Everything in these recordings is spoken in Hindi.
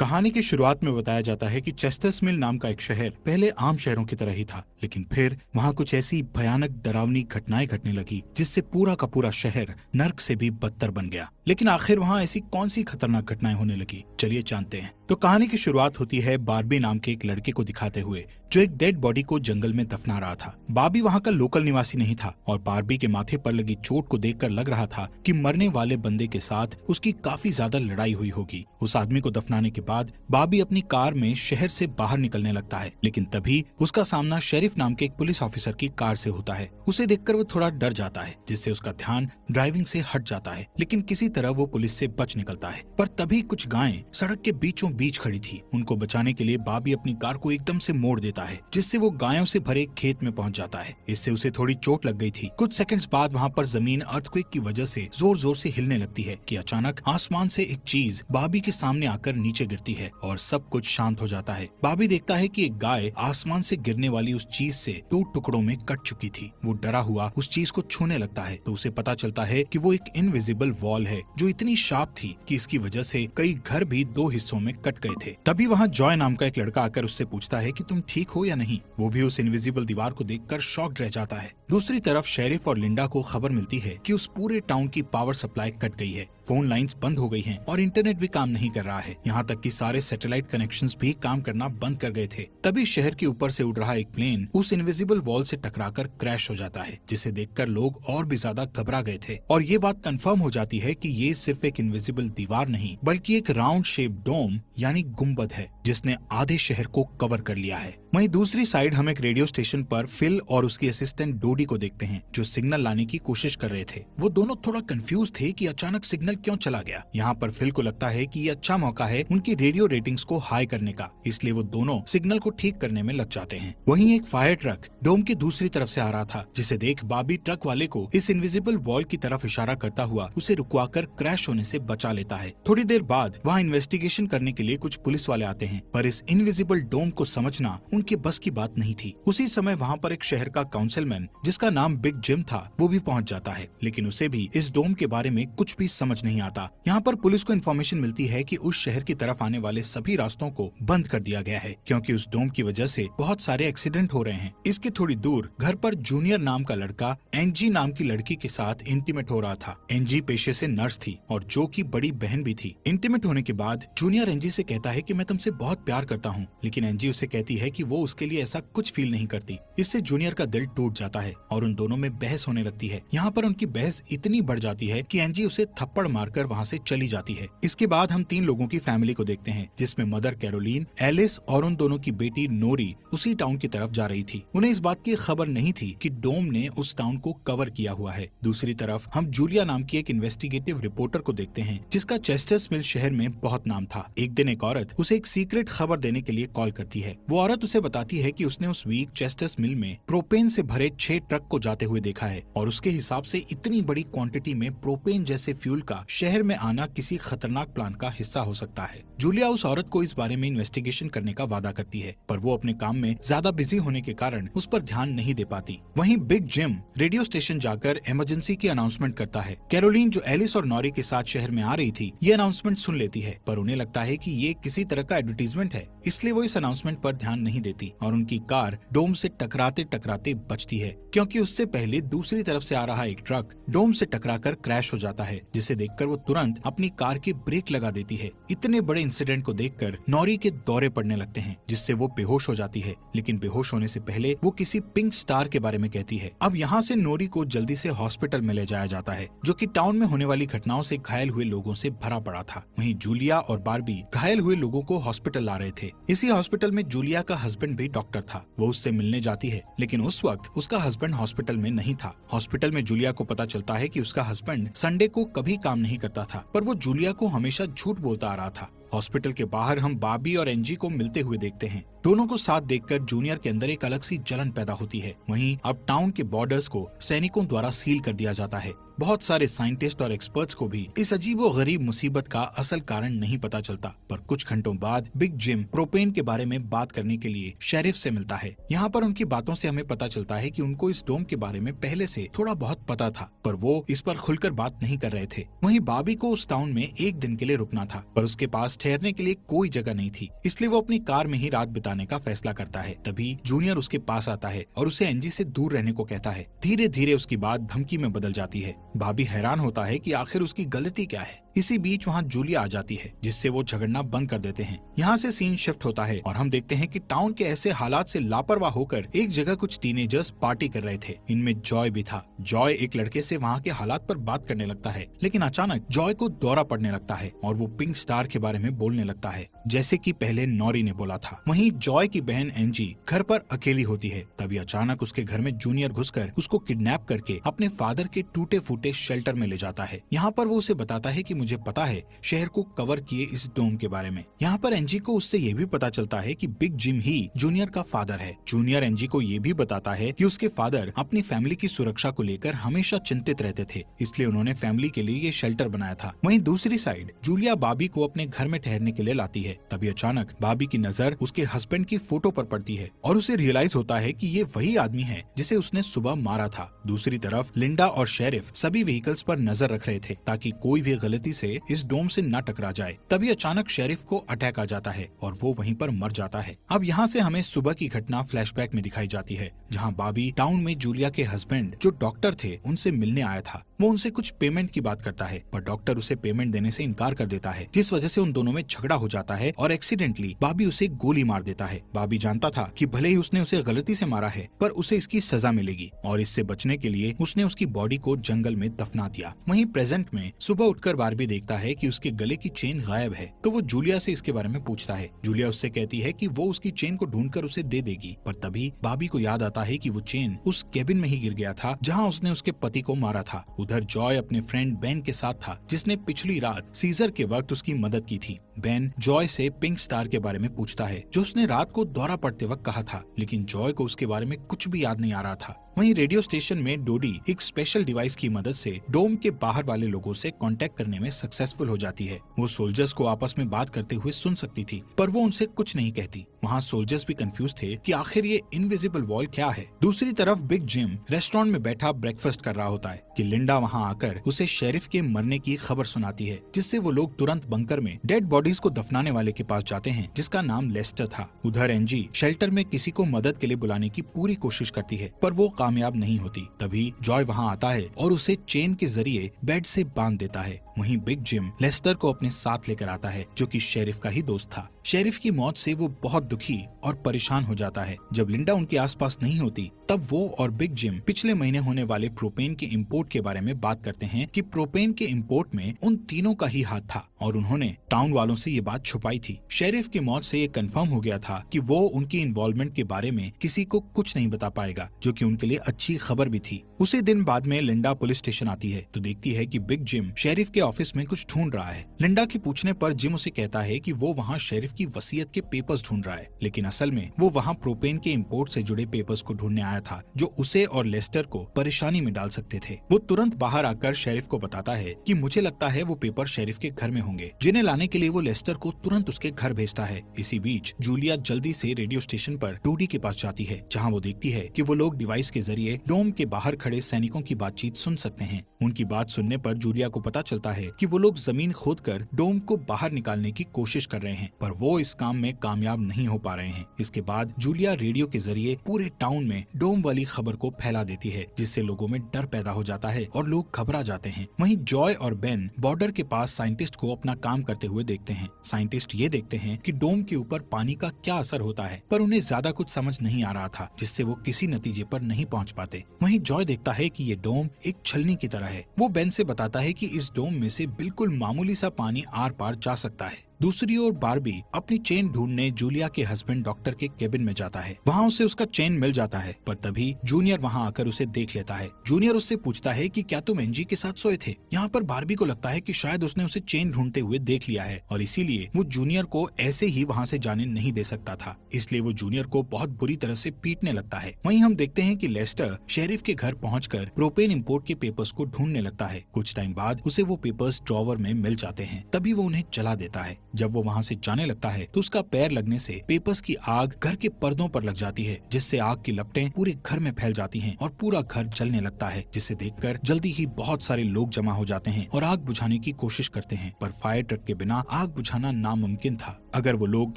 कहानी की शुरुआत में बताया जाता है कि चेस्टर्स मिल नाम का एक शहर पहले आम शहरों की तरह ही था, लेकिन फिर वहाँ कुछ ऐसी भयानक डरावनी घटनाएं घटने लगी जिससे पूरा का पूरा शहर नर्क से भी बदतर बन गया। लेकिन आखिर वहाँ ऐसी कौन सी खतरनाक घटनाएं होने लगी, चलिए जानते हैं। तो कहानी की शुरुआत होती है बार्बी नाम के एक लड़के को दिखाते हुए जो एक डेड बॉडी को जंगल में दफना रहा था। बार्बी वहाँ का लोकल निवासी नहीं था और बार्बी के माथे पर लगी चोट को देखकर लग रहा था कि मरने वाले बंदे के साथ उसकी काफी ज्यादा लड़ाई हुई होगी। उस आदमी को दफनाने के बाद बार्बी अपनी कार में शहर से बाहर निकलने लगता है, लेकिन तभी उसका सामना शेरिफ नाम के एक पुलिस ऑफिसर की कार से होता है। उसे देखकर वो थोड़ा डर जाता है, जिससे उसका ध्यान ड्राइविंग से हट जाता है, लेकिन किसी तरह वो पुलिस से बच निकलता है। पर तभी कुछ गायें सड़क के बीचों बीच खड़ी थी। उनको बचाने के लिए बार्बी अपनी कार को एकदम से मोड़ देता है, जिससे वो गायों से भरे खेत में पहुंच जाता है। इससे उसे थोड़ी चोट लग गई थी। कुछ सेकंड्स बाद वहाँ पर जमीन अर्थक्वेक की वजह से जोर जोर से हिलने लगती है कि अचानक आसमान से एक चीज बार्बी के सामने आकर नीचे गिरती है और सब कुछ शांत हो जाता है। बार्बी देखता है कि एक गाय आसमान से गिरने वाली उस चीज से 2 टुकड़ों में कट चुकी थी। वो डरा हुआ उस चीज को छूने लगता है तो उसे पता चलता है कि वो एक इनविजिबल वॉल है जो इतनी शार्प थी कि इसकी वजह से कई घर भी 2 हिस्सों में कट गए थे। तभी वहाँ जॉय नाम का एक लड़का आकर उससे पूछता है कि तुम ठीक हो या नहीं। वो भी उस इनविजिबल दीवार को देखकर शॉक्ड रह जाता है। दूसरी तरफ शेरिफ और लिंडा को खबर मिलती है कि उस पूरे टाउन की पावर सप्लाई कट गई है, फोन लाइंस बंद हो गई हैं और इंटरनेट भी काम नहीं कर रहा है। यहाँ तक कि सारे सैटेलाइट कनेक्शंस भी काम करना बंद कर गए थे। तभी शहर के ऊपर से उड़ रहा एक प्लेन उस इनविजिबल वॉल से टकराकर क्रैश हो जाता है, जिसे देखकर लोग और भी ज्यादा घबरा गए थे। और ये बात कंफर्म हो जाती है कि ये सिर्फ एक इनविजिबल दीवार नहीं बल्कि एक राउंड शेप डोम यानी गुम्बद है जिसने आधे शहर को कवर कर लिया है। वहीं दूसरी साइड हम एक रेडियो स्टेशन पर फिल और उसकी असिस्टेंट डोडी को देखते हैं जो सिग्नल लाने की कोशिश कर रहे थे। वो दोनों थोड़ा कंफ्यूज थे कि अचानक सिग्नल क्यों चला गया। यहाँ पर फिल को लगता है कि ये अच्छा मौका है उनकी रेडियो रेटिंग्स को हाई करने का, इसलिए वो दोनों सिग्नल को ठीक करने में लग जाते हैं। वहीं एक फायर ट्रक डोम की दूसरी तरफ से आ रहा था, जिसे देख बार्बी ट्रक वाले को इस इनविजिबल वॉल की तरफ इशारा करता हुआ उसे रुकवाकर क्रैश होने से बचा लेता है। थोड़ी देर बाद वहाँ इन्वेस्टिगेशन करने के लिए कुछ पुलिस वाले आते हैं, पर इस इनविजिबल डोम को समझना उनके बस की बात नहीं थी। उसी समय वहाँ पर एक शहर का काउंसिलमैन जिसका नाम बिग जिम था वो भी पहुँच जाता है, लेकिन उसे भी इस डोम के बारे में कुछ भी समझ नहीं आता। यहाँ पर पुलिस को इन्फॉर्मेशन मिलती है कि उस शहर की तरफ आने वाले सभी रास्तों को बंद कर दिया गया है क्योंकि उस डोम की वजह से बहुत सारे एक्सीडेंट हो रहे हैं। इसके थोड़ी दूर घर पर जूनियर नाम का लड़का एंजी नाम की लड़की के साथ इंटीमेट हो रहा था। एंजी पेशे से नर्स थी और जो की बड़ी बहन भी थी। इंटीमेट होने के बाद जूनियर एंजी से कहता है कि मैं तुमसे बहुत प्यार करता हूँ, लेकिन एंजी उसे कहती है कि वो उसके लिए ऐसा कुछ फील नहीं करती। इससे जूनियर का दिल टूट जाता है और उन दोनों में बहस होने लगती है। यहाँ पर उनकी बहस इतनी बढ़ जाती है कि एंजी उसे थप्पड़ मारकर वहाँ से चली जाती है। इसके बाद हम 3 लोगों की फैमिली को देखते हैं, जिसमें मदर कैरोलीन, एलिस और उन दोनों की बेटी नोरी उसी टाउन की तरफ जा रही थी। उन्हें इस बात की खबर नहीं थी कि डोम ने उस टाउन को कवर किया हुआ है। दूसरी तरफ हम जूलिया नाम की एक इन्वेस्टिगेटिव रिपोर्टर को देखते हैं जिसका चेस्टर्स मिल शहर में बहुत नाम था। एक दिन एक औरत उसे एक सीक्रेट खबर देने के लिए कॉल करती है। वो औरत उसे बताती है कि उसने उस वीक चेस्टर्स मिल में प्रोपेन से भरे 6 ट्रक को जाते हुए देखा है और उसके हिसाब से इतनी बड़ी क्वांटिटी में प्रोपेन जैसे फ्यूल का शहर में आना किसी खतरनाक प्लान का हिस्सा हो सकता है। जूलिया उस औरत को इस बारे में इन्वेस्टिगेशन करने का वादा करती है, पर वो अपने काम में ज्यादा बिजी होने के कारण उस पर ध्यान नहीं दे पाती। वहीं बिग जिम रेडियो स्टेशन जाकर इमरजेंसी की अनाउंसमेंट करता है। कैरोलीन जो एलिस और नॉरी के साथ शहर में आ रही थी ये अनाउंसमेंट सुन लेती है, पर उन्हें लगता है कि ये किसी तरह का एडवर्टीजमेंट है, इसलिए वो इस अनाउंसमेंट पर ध्यान नहीं देती और उनकी कार डोम से टकराते टकराते बचती है क्योंकि उससे पहले दूसरी तरफ से आ रहा एक ट्रक डोम से टकराकर क्रैश हो जाता है, जिसे देखकर वो तुरंत अपनी कार की ब्रेक लगा देती है। इतने बड़े इंसिडेंट को देखकर नॉरी के दौरे पड़ने लगते हैं, जिससे वो बेहोश हो जाती है, लेकिन बेहोश होने से पहले वो किसी पिंक स्टार के बारे में कहती है। अब यहाँ से नॉरी को जल्दी से हॉस्पिटल में ले जाया जाता है, जो कि टाउन में होने वाली घटनाओं से घायल हुए लोगों से भरा पड़ा था। वहीं जूलिया और बार्बी घायल हुए लोगों को हॉस्पिटल ला रहे थे। इसी हॉस्पिटल में जूलिया का हस्बैंड भी डॉक्टर था। वो उससे मिलने जाती है, लेकिन उस वक्त उसका हस्बैंड हॉस्पिटल में नहीं था। हॉस्पिटल में जूलिया को पता चलता है कि उसका हस्बैंड संडे को कभी काम नहीं करता था, पर वो जूलिया को हमेशा झूठ बोलता आ रहा था। हॉस्पिटल के बाहर हम बार्बी और एंजी को मिलते हुए देखते हैं। दोनों को साथ देखकर जूनियर के अंदर एक अलग सी जलन पैदा होती है। वहीं अब टाउन के बॉर्डर्स को सैनिकों द्वारा सील कर दिया जाता है। बहुत सारे साइंटिस्ट और एक्सपर्ट्स को भी इस अजीबोगरीब मुसीबत का असल कारण नहीं पता चलता। पर कुछ घंटों बाद बिग जिम प्रोपेन के बारे में बात करने के लिए शेरिफ से मिलता है। यहाँ पर उनकी बातों से हमें पता चलता है कि उनको इस डोम के बारे में पहले से थोड़ा बहुत पता था, पर वो इस पर खुलकर बात नहीं कर रहे थे। वहीं बॉबी को उस टाउन में एक दिन के लिए रुकना था, पर उसके पास ठहरने के लिए कोई जगह नहीं थी, इसलिए वो अपनी कार में ही रात बिताने का फैसला करता है। तभी जूनियर उसके पास आता है और उसे एंजी से दूर रहने को कहता है। धीरे धीरे उसकी बात धमकी में बदल जाती है। बॉबी हैरान होता है कि आखिर उसकी गलती क्या है। इसी बीच वहाँ जूलिया आ जाती है, जिससे वो झगड़ना बंद कर देते हैं। यहाँ से सीन शिफ्ट होता है और हम देखते हैं कि टाउन के ऐसे हालात से लापरवाह होकर एक जगह कुछ टीनेजर्स पार्टी कर रहे थे। इनमें जॉय भी था। जॉय एक लड़के से वहाँ के हालात पर बात करने लगता है, लेकिन अचानक जॉय को दौरा पड़ने लगता है और वो पिंक स्टार के बारे में बोलने लगता है, जैसे कि पहले नॉरी ने बोला था। वहीं जॉय की बहन एंजी घर पर अकेली होती है। तभी अचानक उसके घर में जूनियर घुसकर उसको किडनैप करके अपने फादर के टूटे फूटे शेल्टर में ले जाता है। यहाँ पर वो उसे बताता है कि मुझे पता है शहर को कवर किए इस डोम के बारे में। यहाँ पर एंजी को उससे ये भी पता चलता है कि बिग जिम ही जूनियर का फादर है। जूनियर एंजी को ये भी बताता है कि उसके फादर अपनी फैमिली की सुरक्षा को लेकर हमेशा चिंतित रहते थे, इसलिए उन्होंने फैमिली के लिए ये शेल्टर बनाया था। वहीं दूसरी साइड जूलिया बॉबी को अपने घर में ठहरने के लिए लाती है। तभी अचानक बॉबी की नजर उसके हस्बैंड की फोटो पर पड़ती है और उसे रियलाइज होता है कि ये वही आदमी है जिसे उसने सुबह मारा था। दूसरी तरफ लिंडा और शेरिफ सभी व्हीकल्स पर नजर रख रहे थे ताकि कोई भी गलती से इस डोम से न टकरा जाए। तभी अचानक शेरिफ को अटैक आ जाता है और वो वहीं पर मर जाता है। अब यहाँ से हमें सुबह की घटना फ्लैशबैक में दिखाई जाती है, जहाँ बॉबी टाउन में जूलिया के हस्बैंड जो डॉक्टर थे उनसे मिलने आया था। वो उनसे कुछ पेमेंट की बात करता है, पर डॉक्टर उसे पेमेंट देने से इनकार कर देता है, जिस वजह से उन दोनों में झगड़ा हो जाता है और एक्सीडेंटली बॉबी उसे गोली मार देता है। बॉबी जानता था कि भले ही उसने उसे गलती से मारा है, पर उसे इसकी सजा मिलेगी और इससे बचने के लिए उसने उसकी बॉडी को जंगल में दफना दिया। वहीं प्रेजेंट में सुबह उठकर बारबी देखता है कि उसके गले की चेन गायब है, तो वो जूलिया से इसके बारे में पूछता है। जूलिया उससे कहती है कि वो उसकी चेन को ढूंढकर उसे दे देगी, पर तभी बॉबी को याद आता है कि वो चेन उस केबिन में ही गिर गया था जहाँ उसने उसके पति को मारा था। उधर जॉय अपने फ्रेंड बेन के साथ था, जिसने पिछली रात सीजर के वक्त उसकी मदद की थी। बेन जॉय से पिंक स्टार के बारे में पूछता है, जो उसने रात को दौरा पड़ते वक्त कहा था, लेकिन जॉय को उसके बारे में कुछ भी याद नहीं आ रहा था। वहीं रेडियो स्टेशन में डोडी एक स्पेशल डिवाइस की मदद से डोम के बाहर वाले लोगों से कांटेक्ट करने में सक्सेसफुल हो जाती है। वो सोल्जर्स को आपस में बात करते हुए सुन सकती थी, पर वो उनसे कुछ नहीं कहती। वहाँ सोल्जर्स भी कंफ्यूज थे कि आखिर ये इनविजिबल वॉल क्या है। दूसरी तरफ बिग जिम रेस्टोरेंट में बैठा ब्रेकफास्ट कर रहा होता है कि लिंडा वहाँ आकर उसे शेरिफ के मरने की खबर सुनाती है, जिससे वो लोग तुरंत बंकर में डेड बॉडीज को दफनाने वाले के पास जाते हैं, जिसका नाम लेस्टर था। उधर एंजी शेल्टर में किसी को मदद के लिए बुलाने की पूरी कोशिश करती है, पर वो कामयाब नहीं होती। तभी जॉय वहाँ आता है और उसे चेन के जरिए बेड से बांध देता है। वहीं बिग जिम लेस्टर को अपने साथ लेकर आता है, जो कि शेरिफ का ही दोस्त था। शेरिफ की मौत से वो बहुत दुखी और परेशान हो जाता है। जब लिंडा उनके आसपास नहीं होती, तब वो और बिग जिम पिछले महीने होने वाले प्रोपेन के इंपोर्ट के बारे में बात करते हैं कि प्रोपेन के इंपोर्ट में उन तीनों का ही हाथ था और उन्होंने टाउन वालों से ये बात छुपाई थी। शेरिफ की मौत से ये कंफर्म हो गया था कि वो उनकी इन्वॉल्वमेंट के बारे में किसी को कुछ नहीं बता पाएगा, जो कि उनके लिए अच्छी खबर भी थी। उसी दिन बाद में लिंडा पुलिस स्टेशन आती है तो देखती है कि बिग जिम शेरिफ के ऑफिस में कुछ ढूंढ रहा है। लिंडा के पूछने पर जिम उसे कहता है कि वो वहाँ शेरिफ की वसीयत के पेपर्स ढूंढ रहा है, लेकिन असल में वो वहाँ प्रोपेन के इंपोर्ट से जुड़े पेपर्स को ढूंढने आया था, जो उसे और लेस्टर को परेशानी में डाल सकते थे। वो तुरंत बाहर आकर शेरिफ को बताता है कि मुझे लगता है वो पेपर शेरिफ के घर में होंगे, जिन्हें लाने के लिए वो लेस्टर को तुरंत उसके घर भेजता है। इसी बीच जूलिया जल्दी से रेडियो स्टेशन पर डोडी के पास जाती है, जहाँ वो देखती है कि वो लोग डिवाइस के जरिए डोम के बाहर खड़े सैनिकों की बातचीत सुन सकते हैं। उनकी बात सुनने पर जूलिया को पता चलता है कि वो लोग जमीन खोदकर डोम को बाहर निकालने की कोशिश कर रहे हैं, पर वो इस काम में कामयाब नहीं हो पा रहे हैं। इसके बाद जूलिया रेडियो के जरिए पूरे टाउन में डोम वाली खबर को फैला देती है, जिससे लोगों में डर पैदा हो जाता है और लोग घबरा जाते हैं। वहीं जॉय और बेन बॉर्डर के पास साइंटिस्ट को अपना काम करते हुए देखते हैं। साइंटिस्ट ये देखते हैं कि डोम के ऊपर पानी का क्या असर होता है, पर उन्हें ज्यादा कुछ समझ नहीं आ रहा था, जिससे वो किसी नतीजे पर नहीं पहुंच पाते। वहीं जॉय देखता है कि ये डोम एक छलनी की तरह है। वो बेन से बताता है कि इस डोम में से बिल्कुल मामूली सा पानी आर पार जा सकता है। दूसरी ओर बार्बी अपनी चेन ढूंढने जूलिया के हस्बैंड डॉक्टर के केबिन में जाता है। वहाँ उसे उसका चेन मिल जाता है, पर तभी जूनियर वहाँ आकर उसे देख लेता है। जूनियर उससे पूछता है कि क्या तुम एंजी के साथ सोए थे। यहाँ पर बार्बी को लगता है कि शायद उसने उसे चेन ढूंढते हुए देख लिया है और इसीलिए वो जूनियर को ऐसे ही वहाँ से जाने नहीं दे सकता था, इसलिए वो जूनियर को बहुत बुरी तरह से पीटने लगता है। वहीं हम देखते हैं कि लेस्टर शेरिफ के घर पहुंचकर प्रोपेन इंपोर्ट के पेपर्स को ढूंढने लगता है। कुछ टाइम बाद उसे वो पेपर्स ड्रॉवर में मिल जाते हैं, तभी वो उन्हें जला देता है। जब वो वहाँ से जाने लगता है तो उसका पैर लगने से पेपर्स की आग घर के पर्दों पर लग जाती है, जिससे आग की लपटें पूरे घर में फैल जाती हैं और पूरा घर जलने लगता है, जिसे देखकर जल्दी ही बहुत सारे लोग जमा हो जाते हैं और आग बुझाने की कोशिश करते हैं, पर फायर ट्रक के बिना आग बुझाना नामुमकिन था। अगर वो लोग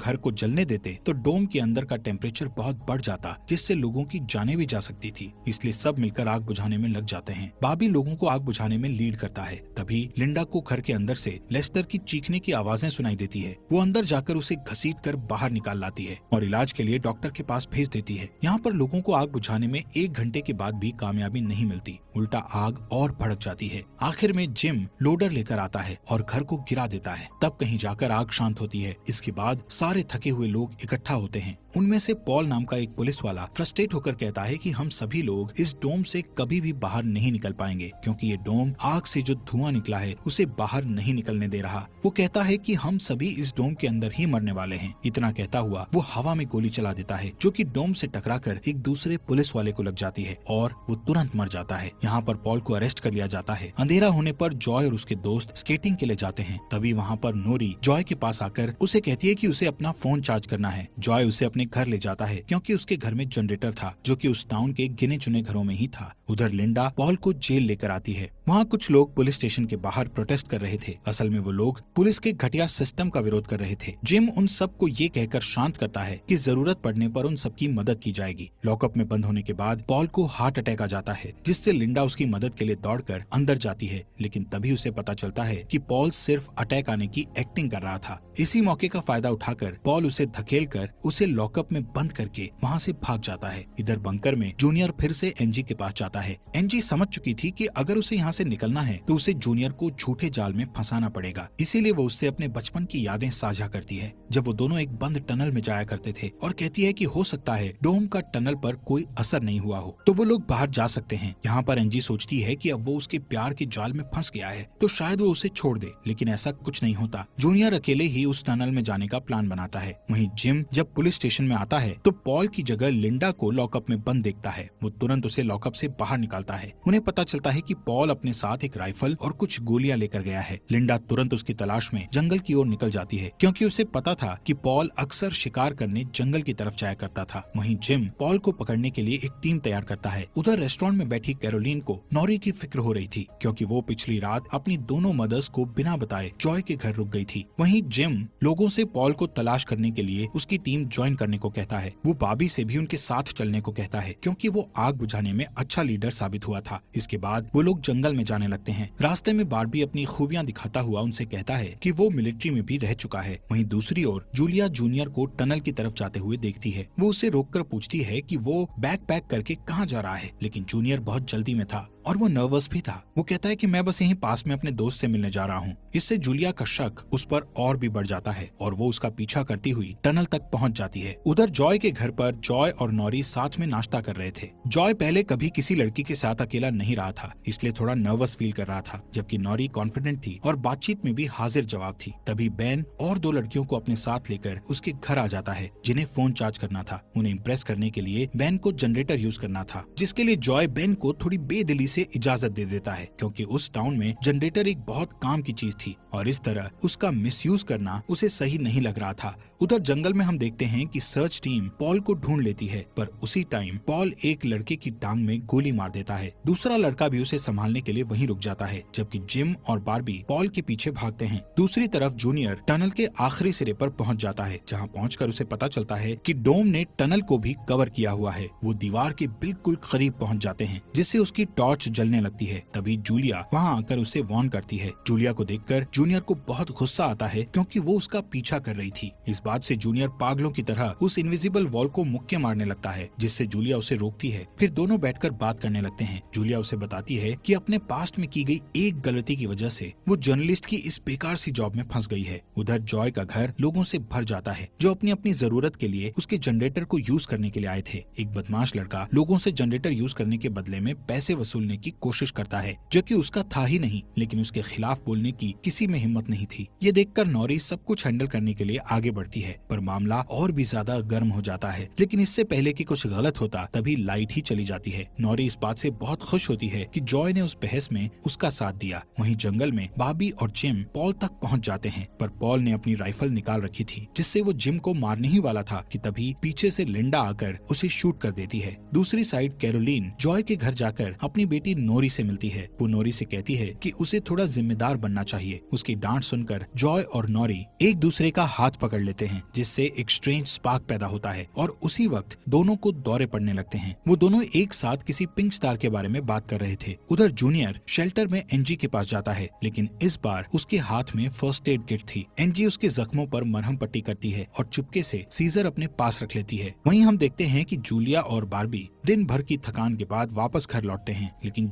घर को जलने देते तो डोम के अंदर का टेम्परेचर बहुत बढ़ जाता, जिससे लोगों की जानें भी जा सकती थी, इसलिए सब मिलकर आग बुझाने में लग जाते हैं। बाबी लोगों को आग बुझाने में लीड करता है। तभी लिंडा को घर के अंदर से लेस्टर की चीखने की आवाजें सुनाई देती है। वो अंदर जाकर उसे घसीटकर बाहर निकाल लाती है और इलाज के लिए डॉक्टर के पास भेज देती है। यहाँ पर लोगों को आग बुझाने में 1 घंटे के बाद भी कामयाबी नहीं मिलती, उल्टा आग और भड़क जाती है। आखिर में जिम लोडर लेकर आता है और घर को गिरा देता है। तब कहीं जाकर आग शांत होती है। इसके बाद सारे थके हुए लोग इकट्ठा होते हैं। उनमें से पॉल नाम का एक पुलिस वाला फ्रस्ट्रेट होकर कहता है कि हम सभी लोग इस डोम से कभी भी बाहर नहीं निकल पाएंगे, क्योंकि ये डोम आग से जो धुआं निकला है उसे बाहर नहीं निकलने दे रहा। वो कहता है कि हम सभी इस डोम के अंदर ही मरने वाले हैं। इतना कहता हुआ वो हवा में गोली चला देता है, जो कि डोम से टकराकर एक दूसरे पुलिस वाले को लग जाती है और वो तुरंत मर जाता है। यहाँ पर पॉल को अरेस्ट कर लिया जाता है। अंधेरा होने पर जॉय और उसके दोस्त स्केटिंग के लिए जाते हैं। तभी वहाँ पर नोरी जॉय के पास आकर उसे कहती है कि उसे अपना फोन चार्ज करना है। जॉय उसे अपने घर ले जाता है, क्योंकि उसके घर में जनरेटर था, जो कि उस टाउन के गिने चुने घरों में ही था। उधर लिंडा पॉल को जेल लेकर आती है। वहाँ कुछ लोग पुलिस स्टेशन के बाहर प्रोटेस्ट कर रहे थे। असल में वो लोग पुलिस के घटिया सिस्टम का विरोध कर रहे थे। जिम उन सबको ये कहकर शांत करता है कि जरूरत पड़ने पर उन सबकी मदद की जाएगी। लॉकअप में बंद होने के बाद पॉल को हार्ट अटैक आ जाता है, जिससे लिंडा उसकी मदद के लिए दौड़कर अंदर जाती है, लेकिन तभी उसे पता चलता है कि पॉल सिर्फ अटैक आने की एक्टिंग कर रहा था। इसी मौके का फायदा उठाकर पॉल उसे धकेलकर उसे लॉकअप में बंद करके वहाँ से भाग जाता है। इधर बंकर में जूनियर फिर से एनजी के पास जाता है। एनजी समझ चुकी थी कि अगर उसे यहाँ से निकलना है तो उसे जूनियर को झूठे जाल में फंसाना पड़ेगा, इसीलिए वो उससे अपने बचपन की यादें साझा करती है, जब वो दोनों एक बंद टनल में जाया करते थे, और कहती है कि हो सकता है डोम का टनल पर कोई असर नहीं हुआ हो तो वो लोग बाहर जा सकते हैं। यहाँ पर एनजी सोचती है कि अब वो उसके प्यार के जाल में फंस गया है तो शायद वो उसे छोड़ दे, लेकिन ऐसा कुछ नहीं होता। जूनियर अकेले ही उस टनल में जाने का प्लान बनाता है। वहीं जिम जब पुलिस स्टेशन में आता है तो पॉल की जगह लिंडा को लॉकअप में बंद देखता है। वो तुरंत उसे लॉकअप से बाहर निकालता है। उन्हें पता चलता है कि पॉल अपने साथ एक राइफल और कुछ गोलियां लेकर गया है। लिंडा तुरंत उसकी तलाश में जंगल की ओर निकल जाती है, क्योंकि उसे पता था कि पॉल अक्सर शिकार करने जंगल की तरफ जाया करता था। वहीं जिम पॉल को पकड़ने के लिए एक टीम तैयार करता है। उधर रेस्टोरेंट में बैठी कैरोलीन को नॉरी की फिक्र हो रही थी, क्योंकि वो पिछली रात अपनी दोनों मदर्स को बिना बताए जॉय के घर रुक गई थी। वहीं जिम लोगों से पॉल को तलाश करने के लिए उसकी टीम ज्वाइन करने को कहता है। वो बाबी से भी उनके साथ चलने को कहता है, क्योंकि वो आग बुझाने में अच्छा लीडर साबित हुआ था। इसके बाद वो लोग जंगल में जाने लगते हैं। रास्ते में बार्बी अपनी खूबियां दिखाता हुआ उनसे कहता है कि वो मिलिट्री में भी रह चुका है। वहीं दूसरी ओर जूलिया जूनियर को टनल की तरफ जाते हुए देखती है। वो उसे रोककर पूछती है कि वो बैग पैक करके कहाँ जा रहा है, लेकिन जूनियर बहुत जल्दी में था और वो नर्वस भी था। वो कहता है कि मैं बस यहीं पास में अपने दोस्त से मिलने जा रहा हूँ। इससे जूलिया का शक उस पर और भी बढ़ जाता है और वो उसका पीछा करती हुई टनल तक पहुँच जाती है। उधर जॉय के घर पर जॉय और नॉरी साथ में नाश्ता कर रहे थे। जॉय पहले कभी किसी लड़की के साथ अकेला नहीं रहा था, इसलिए थोड़ा नर्वस फील कर रहा था, जबकि नॉरी कॉन्फिडेंट थी और बातचीत में भी हाजिर जवाब थी। तभी बेन और 2 लड़कियों को अपने साथ लेकर उसके घर आ जाता है, जिन्हें फोन चार्ज करना था। उन्हें इम्प्रेस करने के लिए बेन को जनरेटर यूज करना था, जिसके लिए जॉय बेन को थोड़ी बेदिली से इजाजत दे देता है, क्योंकि उस टाउन में जनरेटर एक बहुत काम की चीज थी और इस तरह उसका मिसयूज करना उसे सही नहीं लग रहा था। उधर जंगल में हम देखते हैं कि सर्च टीम पॉल को ढूंढ लेती है, पर उसी टाइम पॉल एक लड़के की टांग में गोली मार देता है। दूसरा लड़का भी उसे संभालने के लिए वहीं रुक जाता है, जबकि जिम और बार्बी पॉल के पीछे भागते हैं। दूसरी तरफ जूनियर टनल के आखिरी सिरे पर पहुंच जाता है, जहां पहुंचकर उसे पता चलता है कि डोम ने टनल को भी कवर किया हुआ है। वो दीवार के बिल्कुल करीब पहुंच जाते हैं, जिससे उसकी टॉर्च जलने लगती है। तभी जूलिया वहां आकर उसे वार्न करती है। जूलिया को देखकर देखकर जूनियर को बहुत गुस्सा आता है क्योंकि वो उसका पीछा कर रही थी। इस बात से जूनियर पागलों की तरह उस इनविजिबल वॉल को मुक्के मारने लगता है, जिससे जूलिया उसे रोकती है। फिर दोनों बैठकर बात करने लगते हैं। जूलिया उसे बताती है कि अपने पास्ट में की गई एक गलती की वजह से वो जर्नलिस्ट की इस बेकार सी जॉब में फंस गई है। उधर जॉय का घर लोगों से भर जाता है जो अपनी अपनी जरूरत के लिए उसके जनरेटर को यूज करने के लिए आए थे। एक बदमाश लड़का लोगों से जनरेटर यूज करने के बदले में पैसे वसूलने की कोशिश करता है, जो कि उसका था ही नहीं, लेकिन उसके खिलाफ बोलने की किसी में हिम्मत नहीं थी। ये देखकर नॉरी सब कुछ हैंडल करने के लिए आगे बढ़ती है, पर मामला और भी ज्यादा गर्म हो जाता है। लेकिन इससे पहले कि कुछ गलत होता तभी लाइट ही चली जाती है। नॉरी इस बात से बहुत खुश होती है कि जॉय ने उस बहस में उसका साथ दिया। वहीं जंगल में बॉबी और जिम पॉल तक पहुंच जाते हैं, पर पॉल ने अपनी राइफल निकाल रखी थी, जिससे वो जिम को मारने ही वाला था कि तभी पीछे से लिंडा आकर उसे शूट कर देती है। दूसरी साइड कैरोलीन जॉय के घर जाकर अपनी बेटी नोरी से मिलती है। वो नोरी से कहती है कि उसे थोड़ा जिम्मेदार बनना चाहिए। उसकी डांट सुनकर जॉय और नोरी एक दूसरे का हाथ पकड़ लेते हैं, जिससे एक स्ट्रेंज स्पार्क पैदा होता है और उसी वक्त दोनों को दौरे पड़ने लगते हैं। वो दोनों एक साथ किसी पिंक स्टार के बारे में बात कर रहे थे। उधर जूनियर शेल्टर में एनजी के पास जाता है, लेकिन इस बार उसके हाथ में फर्स्ट एड किट थी। एनजी उसके जख्मों पर मरहम पट्टी करती है और चुपके से सीजर अपने पास रख लेती है। वहीं हम देखते हैं कि जूलिया और बार्बी दिन भर की थकान के बाद वापस घर लौटते हैं, लेकिन